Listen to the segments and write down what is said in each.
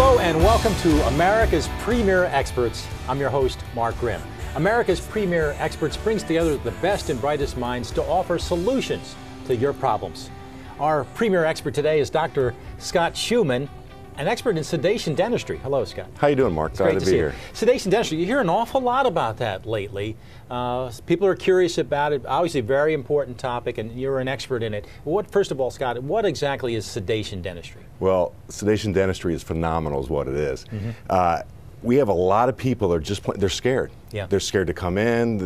Hello and welcome to America's Premier Experts. I'm your host, Mark Grimm. America's Premier Experts brings together the best and brightest minds to offer solutions to your problems. Our premier expert today is Dr. Scott Schumann, an expert in sedation dentistry. Hello, Scott. How you doing, Mark? Glad to be here. Sedation dentistry, you hear an awful lot about that lately. People are curious about it. Obviously, a very important topic, and you're an expert in it. First of all, Scott, what exactly is sedation dentistry? Well, sedation dentistry is phenomenal is what it is. We have a lot of people that are just, they're scared. Yeah. They're scared to come in,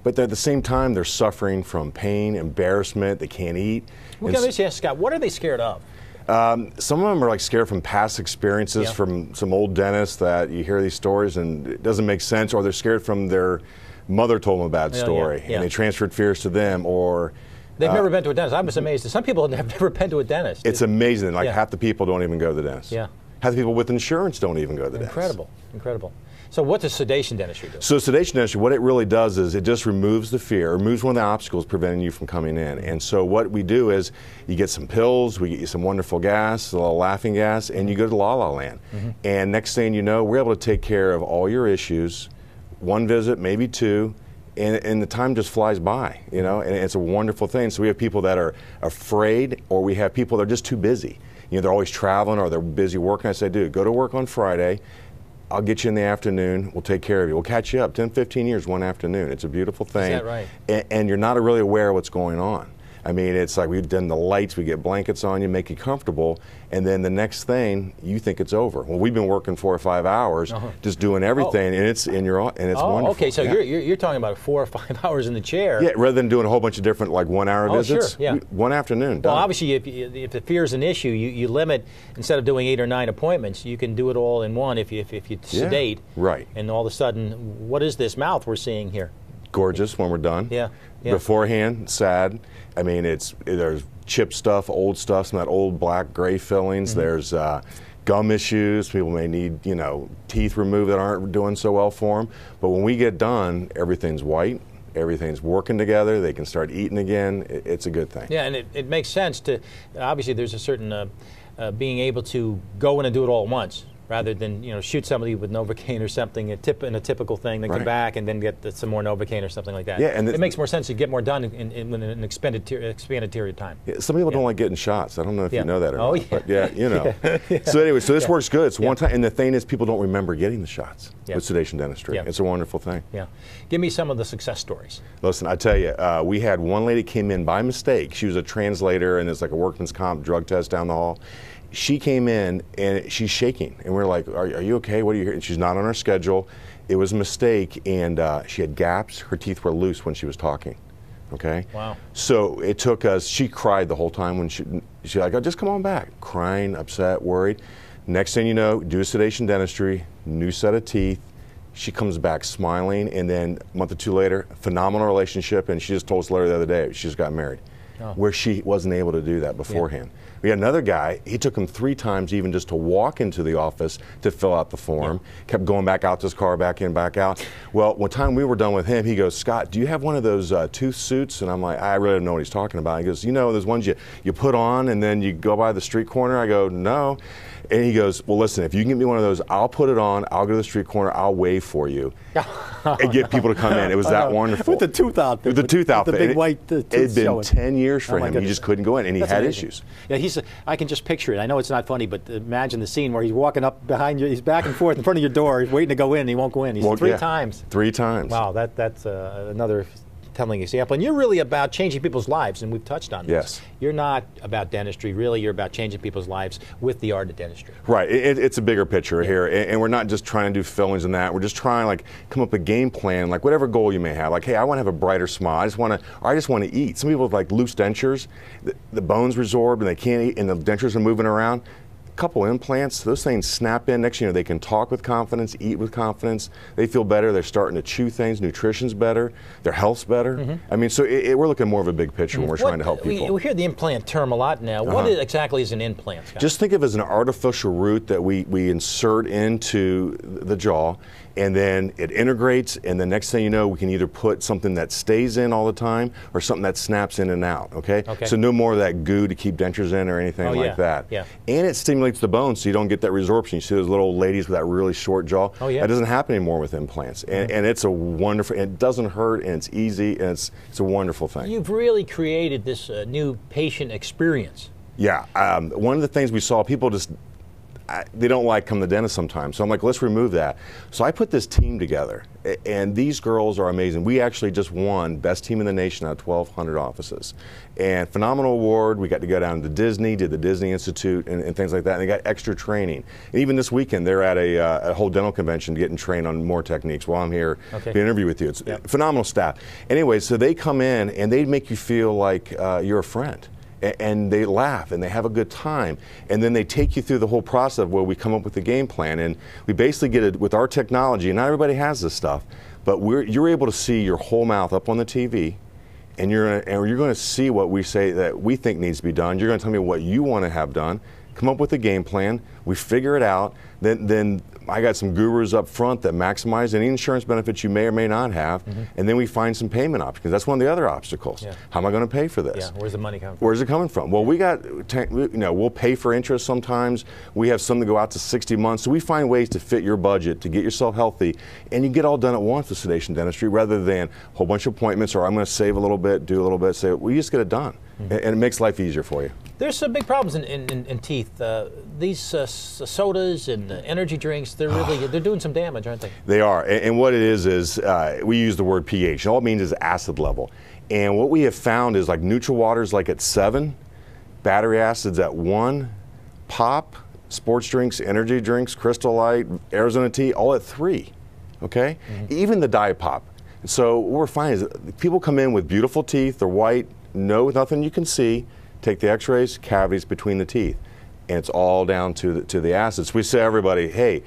but at the same time, they're suffering from pain, embarrassment, they can't eat. Well, let me ask Scott, what are they scared of? Some of them are like scared from past experiences from some old dentists that you hear these stories and it doesn't make sense, or they're scared from their mother told them a bad story and they transferred fears to them, or they've never been to a dentist. I was amazed. Some people have never been to a dentist. It's amazing. Like half the people don't even go to the dentist. Yeah. Half the people with insurance don't even go to the dentist. Incredible, incredible. So what does sedation dentistry do? So sedation dentistry, what it really does is it just removes the fear, removes one of the obstacles preventing you from coming in. And so what we do is you get some pills, we get you some wonderful gas, a little laughing gas, and you go to La La Land. And next thing you know, we're able to take care of all your issues, one visit, maybe two, and the time just flies by, you know, and it's a wonderful thing. So we have people that are afraid, or we have people that are just too busy. You know, they're always traveling or they're busy working. I say, dude, go to work on Friday. I'll get you in the afternoon. We'll take care of you. We'll catch you up 10, 15 years one afternoon. It's a beautiful thing. Is that right? And you're not really aware of what's going on. I mean, it's like we've done the lights, we get blankets on you, make you comfortable, and then the next thing, you think it's over. Well, we've been working 4 or 5 hours, just doing everything, and it's wonderful. Okay, so you're talking about 4 or 5 hours in the chair. Yeah, rather than doing a whole bunch of different like 1 hour visits. Sure, yeah. One afternoon, done. Well, obviously, if the fear is an issue, you limit, instead of doing 8 or 9 appointments, you can do it all in one if you sedate. Right. And all of a sudden, what is this mouth we're seeing here? Gorgeous when we're done. Yeah. Beforehand, sad. I mean, there's chip stuff, old stuff, some of that old black gray fillings. There's gum issues. People may need, you know, teeth removed that aren't doing so well for them. But when we get done, everything's white. Everything's working together. They can start eating again. It's a good thing. Yeah, and it makes sense to, obviously there's a certain being able to go in and do it all at once, rather than, you know, shoot somebody with Novocaine or something, in a typical thing, then come back and then get some more Novocaine or something like that. Yeah, and it makes more sense to get more done in an expanded period of time. Yeah, some people don't like getting shots. I don't know if you know that or not. Yeah. But you know. So anyway, so this works good. It's one time, and the thing is, people don't remember getting the shots with sedation dentistry. It's a wonderful thing. Yeah. Give me some of the success stories. Listen, I tell you, we had one lady came in by mistake. She was a translator, and it's like a workman's comp drug test down the hall. She came in and she's shaking, and we're like, are you okay? What are you hearing? She's not on our schedule. It was a mistake, and she had gaps. Her teeth were loose when she was talking. Okay. Wow. So it took us. She cried the whole time when she's like, oh, just come on back, crying, upset, worried. Next thing you know, do a sedation dentistry, new set of teeth. She comes back smiling, and then a month or two later, phenomenal relationship, and she just told us later the other day she just got married. Where she wasn't able to do that beforehand. We had another guy, he took him 3 times even just to walk into the office to fill out the form, kept going back out to his car, back in, back out. Well, one time we were done with him, he goes, Scott, do you have one of those tooth suits? And I'm like, I really don't know what he's talking about. He goes, you know, there's ones you put on and then you go by the street corner? I go, no. And he goes, well, listen, if you can get me one of those, I'll put it on, I'll go to the street corner, I'll wave for you, and get people to come in. It was that wonderful. With the tooth out there. With the tooth out there. The big white tooth. It had been 10 years for him. Goodness. He just couldn't go in, and he had amazing. issues. Yeah, I can just picture it. I know it's not funny, but imagine the scene where he's walking up behind you, he's back and forth in front of your door, he's waiting to go in, and he won't go in. He's 3 times. 3 times. Wow, that's another telling example. And you're really about changing people's lives, and we've touched on this. Yes. You're not about dentistry, really. You're about changing people's lives with the art of dentistry. Right. It's a bigger picture here, and we're not just trying to do fillings and that. We're just trying to like come up with a game plan, like whatever goal you may have. Like, hey, I want to have a brighter smile. I just want to eat. Some people with like loose dentures, the bones resorb and they can't eat, and the dentures are moving around. Couple implants, those things snap in. Next thing you know, they can talk with confidence, eat with confidence. They feel better. They're starting to chew things. Nutrition's better. Their health's better. I mean, so we're looking more of a big picture when we're trying to help people. We hear the implant term a lot now. What exactly is an implant, Scott? Just think of it as an artificial root that we insert into the jaw, and then it integrates, and the next thing you know, we can either put something that stays in all the time or something that snaps in and out, okay? So no more of that goo to keep dentures in or anything like that. And it stimulates stimulates the bone so you don't get that resorption. You see those little ladies with that really short jaw? Oh, yeah. That doesn't happen anymore with implants. And it's a wonderful, and it doesn't hurt, and it's easy, and it's a wonderful thing. You've really created this new patient experience. Yeah. One of the things we saw, people just, they don't like coming to the dentist sometimes. So I'm like, let's remove that. So I put this team together, and these girls are amazing. We actually just won Best Team in the Nation out of 1,200 offices. And phenomenal award. We got to go down to Disney, did the Disney Institute and things like that, and they got extra training. And even this weekend, they're at a whole dental convention getting trained on more techniques while I'm here to interview with you. It's phenomenal staff. Anyway, so they come in, and they make you feel like you're a friend. And they laugh and they have a good time, and then they take you through the whole process where we come up with the game plan, and we basically get it with our technology. And not everybody has this stuff, but you're able to see your whole mouth up on the TV, and you're going to see what we say that we think needs to be done. You're going to tell me what you want to have done. Come up with a game plan. We figure it out. Then I got some gurus up front that maximize any insurance benefits you may or may not have, and then we find some payment options. That's one of the other obstacles. Yeah. How am I going to pay for this? Yeah. Where's the money coming from? Where's it coming from? Well, we got, we'll pay for interest sometimes. We have some that go out to 60 months. So we find ways to fit your budget to get yourself healthy, and you get all done at once with sedation dentistry rather than a whole bunch of appointments, or I'm going to save a little bit, do a little bit, say, we just get it done. And it makes life easier for you. There's some big problems in teeth. These sodas and energy drinks, they're doing some damage, aren't they? They are. And what it is we use the word pH. All it means is acid level. And what we have found is like neutral water's like at 7, battery acid's at 1, pop, sports drinks, energy drinks, Crystal Light, Arizona tea, all at 3. Okay? Even the Diet Pop. So what we're finding is people come in with beautiful teeth, they're white, nothing you can see, take the x-rays, cavities between the teeth, and it's all down to the acids. We say to everybody, hey,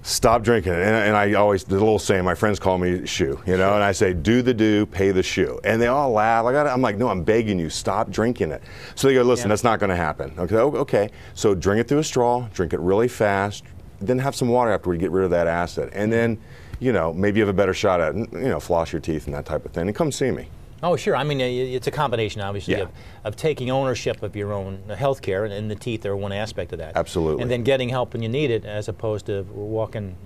stop drinking it. And I always, the little saying, my friends call me shoe, and I say, do the do, pay the shoe. And they all laugh. I'm like, no, I'm begging you, stop drinking it. So they go, listen, that's not going to happen. Okay, so drink it through a straw, drink it really fast, then have some water afterward to get rid of that acid. And then, maybe you have a better shot at, floss your teeth and that type of thing, and come see me. Oh, sure. I mean, it's a combination, obviously, of taking ownership of your own health care, and the teeth are one aspect of that. Absolutely. And then getting help when you need it, as opposed to walking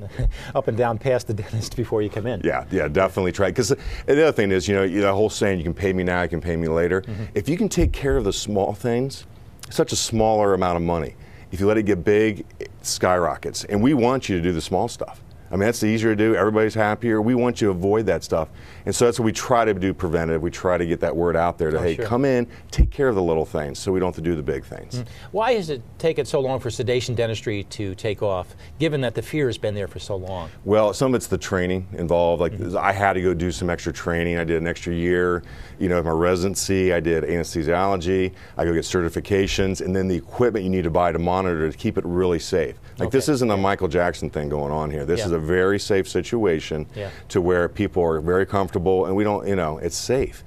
up and down past the dentist before you come in. Yeah, definitely try. Because the other thing is, the whole saying, you can pay me now, you can pay me later. If you can take care of the small things, such a smaller amount of money. If you let it get big, it skyrockets. And we want you to do the small stuff. I mean, that's easier to do. Everybody's happier. We want you to avoid that stuff. And so that's what we try to do preventive. We try to get that word out there to, hey, come in, take care of the little things so we don't have to do the big things. Why has it taken so long for sedation dentistry to take off, given that the fear has been there for so long? Well, some of it's the training involved. Like, I had to go do some extra training. I did an extra year, my residency. I did anesthesiology. I go get certifications. And then the equipment you need to buy to monitor to keep it really safe. Like, this isn't a Michael Jackson thing going on here. This is a very safe situation to where people are very comfortable, and we don't, it's safe.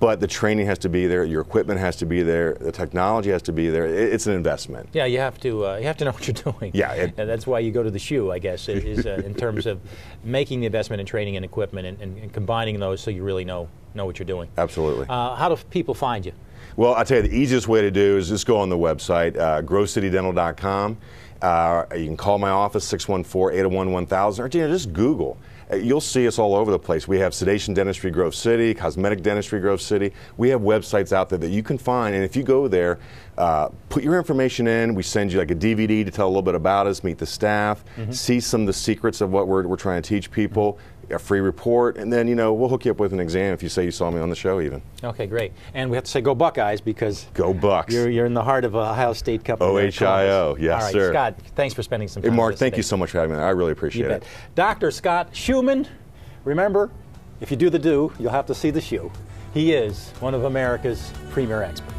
But the training has to be there, your equipment has to be there, the technology has to be there. It's an investment. Yeah, you have to know what you're doing. Yeah, and that's why you go to the shoe, I guess, is in terms of making the investment in training and equipment and combining those so you really know what you're doing. Absolutely. How do people find you? Well, I'll tell you, the easiest way to do is just go on the website, growcitydental.com. You can call my office, 614-801-1000, or just Google. You'll see us all over the place. We have sedation dentistry Grove City, cosmetic dentistry Grove City. We have websites out there that you can find, and if you go there, put your information in. We send you like a DVD to tell a little bit about us, meet the staff, see some of the secrets of what we're trying to teach people. A free report, and then we'll hook you up with an exam if you say you saw me on the show even. Okay, great. And we have to say go Buckeyes, because go Bucks. You're in the heart of Ohio State Cup. OHIO, yes, all right, sir. Scott, thanks for spending some time with us. Hey, Mark, thank you so much for having me. I really appreciate it. Dr. Scott Schumann, remember, if you do the do, you'll have to see the shoe. He is one of America's premier experts.